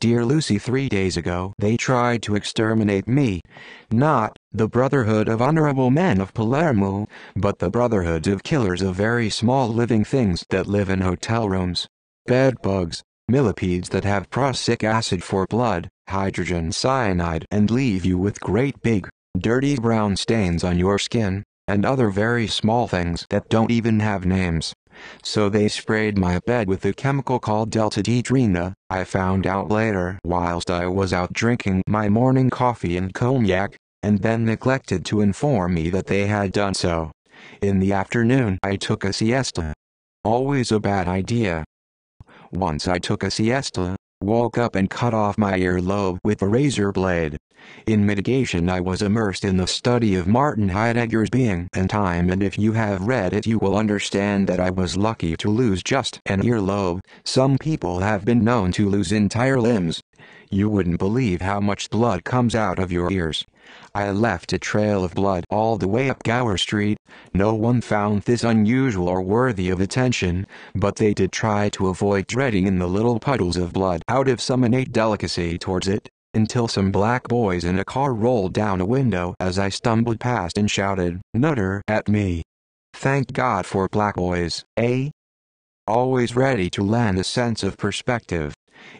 Dear Lucy, 3 days ago they tried to exterminate me. Not the Brotherhood of Honorable Men of Palermo, but the Brotherhoods of Killers of very small living things that live in hotel rooms. Bed bugs, millipedes that have prussic acid for blood, hydrogen cyanide, and leave you with great big, dirty brown stains on your skin, and other very small things that don't even have names. So they sprayed my bed with a chemical called delta-dedrina, I found out later whilst I was out drinking my morning coffee and cognac, and then neglected to inform me that they had done so. In the afternoon I took a siesta. Always a bad idea. Once I took a siesta, woke up and cut off my earlobe with a razor blade. In mitigation I was immersed in the study of Martin Heidegger's Being and Time, and if you have read it you will understand that I was lucky to lose just an earlobe. Some people have been known to lose entire limbs. You wouldn't believe how much blood comes out of your ears. I left a trail of blood all the way up Gower Street. No one found this unusual or worthy of attention, but they did try to avoid treading in the little puddles of blood out of some innate delicacy towards it, until some black boys in a car rolled down a window as I stumbled past and shouted, "Nutter," at me. Thank God for black boys, eh? Always ready to lend a sense of perspective.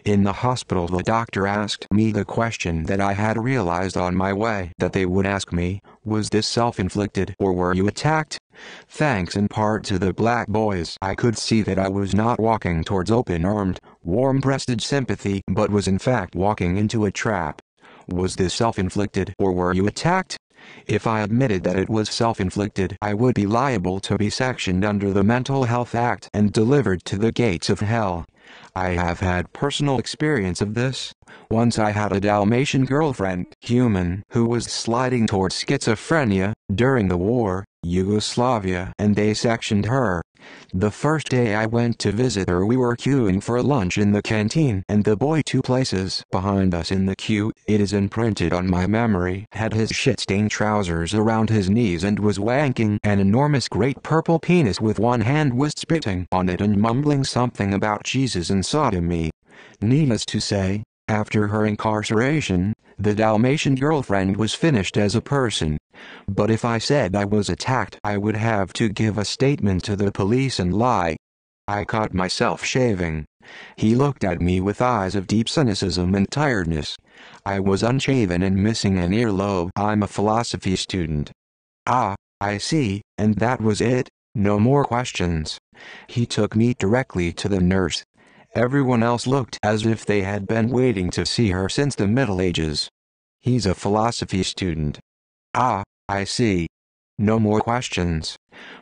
In the hospital the doctor asked me the question that I had realized on my way that they would ask me: was this self-inflicted or were you attacked? Thanks in part to the black boys I could see that I was not walking towards open-armed, warm-breasted sympathy but was in fact walking into a trap. Was this self-inflicted or were you attacked? If I admitted that it was self-inflicted I would be liable to be sectioned under the Mental Health Act and delivered to the gates of hell. I have had personal experience of this. Once I had a Dalmatian girlfriend, human, who was sliding towards schizophrenia, during the war, Yugoslavia, and they sectioned her. The first day I went to visit her we were queuing for lunch in the canteen, and the boy 2 places behind us in the queue, it is imprinted on my memory, had his shit-stained trousers around his knees and was wanking an enormous great purple penis with one hand, was spitting on it and mumbling something about Jesus and sodomy. Needless to say, after her incarceration, the Dalmatian girlfriend was finished as a person. But if I said I was attacked I would have to give a statement to the police and lie. I caught myself shaving. He looked at me with eyes of deep cynicism and tiredness. I was unshaven and missing an earlobe. I'm a philosophy student. Ah, I see, and that was it? No more questions. He took me directly to the nurse. Everyone else looked as if they had been waiting to see her since the Middle Ages. He's a philosophy student. Ah, I see. No more questions.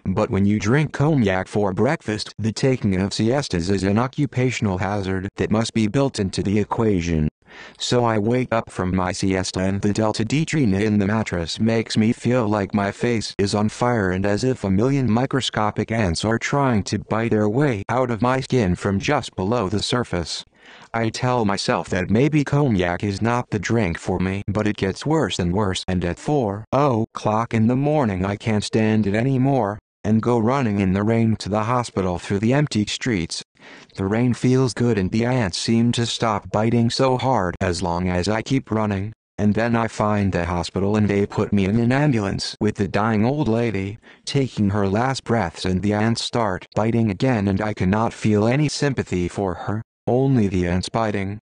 But when you drink cognac for breakfast, the taking of siestas is an occupational hazard that must be built into the equation. So I wake up from my siesta and the delta-dedrina in the mattress makes me feel like my face is on fire and as if a million microscopic ants are trying to bite their way out of my skin from just below the surface. I tell myself that maybe cognac is not the drink for me, but it gets worse and worse, and at 4:00 in the morning I can't stand it anymore, and go running in the rain to the hospital through the empty streets. The rain feels good and the ants seem to stop biting so hard as long as I keep running, and then I find the hospital and they put me in an ambulance with the dying old lady, taking her last breaths, and the ants start biting again and I cannot feel any sympathy for her. Only the ants biting.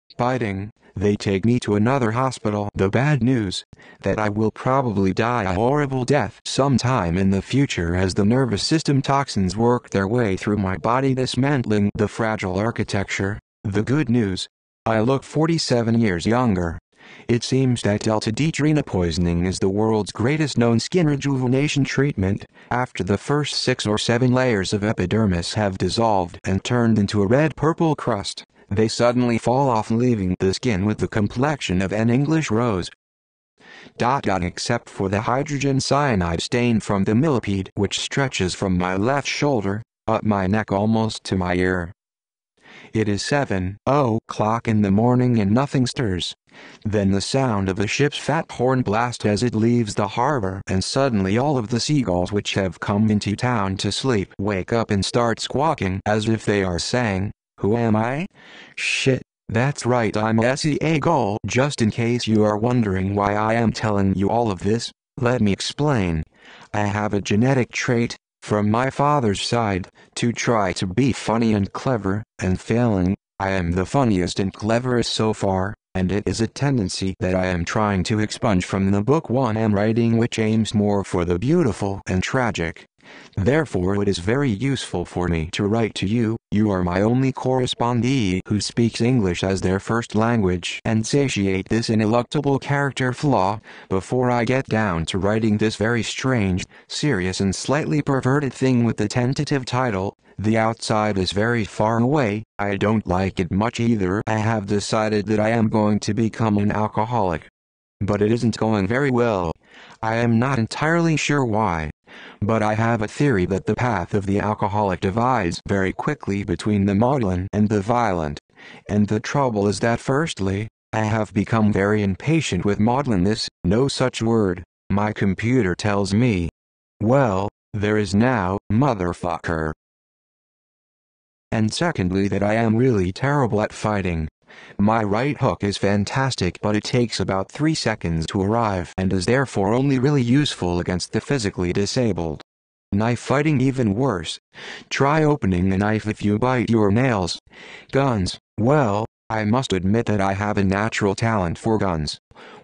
They take me to another hospital. The bad news, that I will probably die a horrible death sometime in the future as the nervous system toxins work their way through my body, dismantling the fragile architecture. The good news, I look 47 years younger. It seems that delta-dedrina poisoning is the world's greatest known skin rejuvenation treatment. After the first 6 or 7 layers of epidermis have dissolved and turned into a red-purple crust, they suddenly fall off, leaving the skin with the complexion of an English rose. Except for the hydrogen cyanide stain from the millipede which stretches from my left shoulder, up my neck almost to my ear. It is 7:00 in the morning and nothing stirs. Then the sound of a ship's fat horn blast as it leaves the harbor, and suddenly all of the seagulls which have come into town to sleep wake up and start squawking as if they are saying, "Who am I? Shit, That's right, I'm a SEA goal. Just in case you are wondering why I am telling you all of this, let me explain. I have a genetic trait, from my father's side, to try to be funny and clever, and failing, I am the funniest and cleverest so far, and it is a tendency that I am trying to expunge from the book one am writing, which aims more for the beautiful and tragic. Therefore it is very useful for me to write to you. You are my only correspondee who speaks English as their first language, and satiate this ineluctable character flaw, before I get down to writing this very strange, serious and slightly perverted thing with the tentative title, The Outside is Very Far Away. I don't like it much either. I have decided that I am going to become an alcoholic. But it isn't going very well. I am not entirely sure why. But I have a theory that the path of the alcoholic divides very quickly between the maudlin and the violent. And the trouble is that firstly, I have become very impatient with maudlinness, no such word, my computer tells me. Well, there is now, motherfucker. And secondly, that I am really terrible at fighting. My right hook is fantastic, but it takes about 3 seconds to arrive and is therefore only really useful against the physically disabled. Knife fighting even worse. Try opening a knife if you bite your nails. Guns, well, I must admit that I have a natural talent for guns.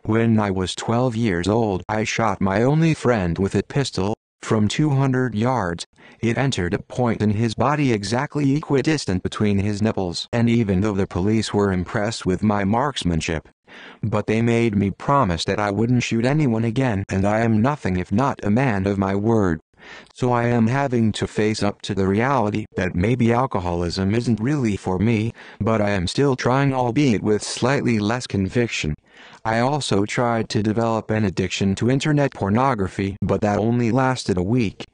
When I was 12 years old, I shot my only friend with a pistol, from 200 yards. It entered a point in his body exactly equidistant between his nipples, and even though the police were impressed with my marksmanship, but they made me promise that I wouldn't shoot anyone again, and I am nothing if not a man of my word. So I am having to face up to the reality that maybe alcoholism isn't really for me, but I am still trying, albeit with slightly less conviction. I also tried to develop an addiction to internet pornography, but that only lasted a week.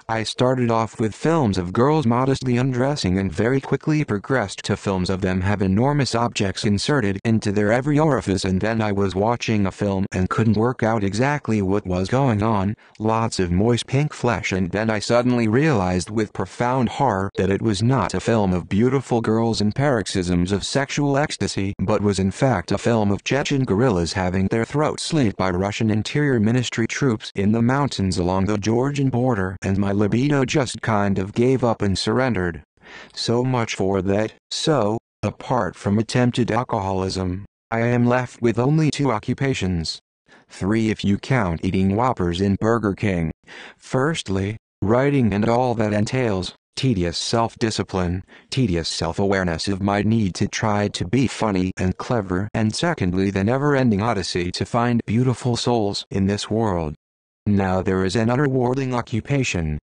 I started off with films of girls modestly undressing and very quickly progressed to films of them have enormous objects inserted into their every orifice, and then I was watching a film and couldn't work out exactly what was going on, lots of moist pink flesh, and then I suddenly realized with profound horror that it was not a film of beautiful girls and paroxysms of sexual ecstasy, but was in fact a film of Chechen guerrillas having their throats slit by Russian Interior Ministry troops in the mountains along the Georgian border, and my libido just kind of gave up and surrendered. So much for that. So, apart from attempted alcoholism, I am left with only 2 occupations. 3 if you count eating Whoppers in Burger King. Firstly, writing and all that entails, tedious self-discipline, tedious self-awareness of my need to try to be funny and clever, and secondly the never-ending odyssey to find beautiful souls in this world. Now there is an unrewarding occupation.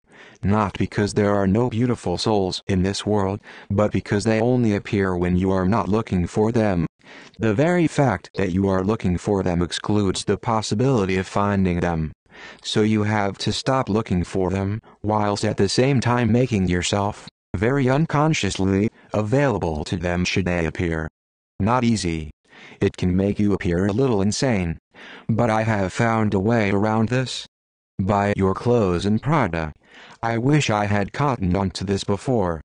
Not because there are no beautiful souls in this world, but because they only appear when you are not looking for them. The very fact that you are looking for them excludes the possibility of finding them. So you have to stop looking for them, whilst at the same time making yourself, very unconsciously, available to them should they appear. Not easy. It can make you appear a little insane. But I have found a way around this. Buy your clothes in Prada. I wish I had cottoned on to this before.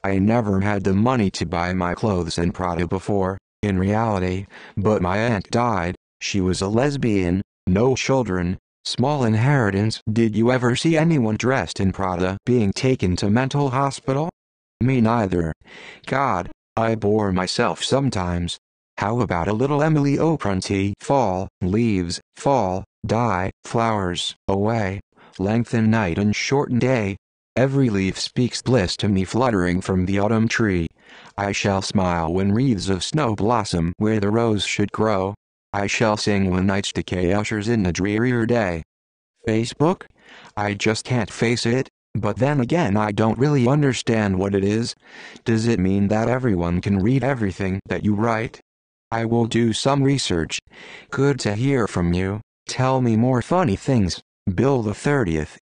I never had the money to buy my clothes in Prada before, in reality, but my aunt died, she was a lesbian, no children, small inheritance. Did you ever see anyone dressed in Prada being taken to mental hospital? Me neither. God, I bore myself sometimes. How about a little Emily O'Prunty? Fall, leaves, fall, die, flowers, away, lengthen night and shorten day. Every leaf speaks bliss to me fluttering from the autumn tree. I shall smile when wreaths of snow blossom where the rose should grow. I shall sing when night's decay ushers in a drearier day. Facebook? I just can't face it, but then again I don't really understand what it is. Does it mean that everyone can read everything that you write? I will do some research. Good to hear from you. Tell me more funny things. Bill the 30th.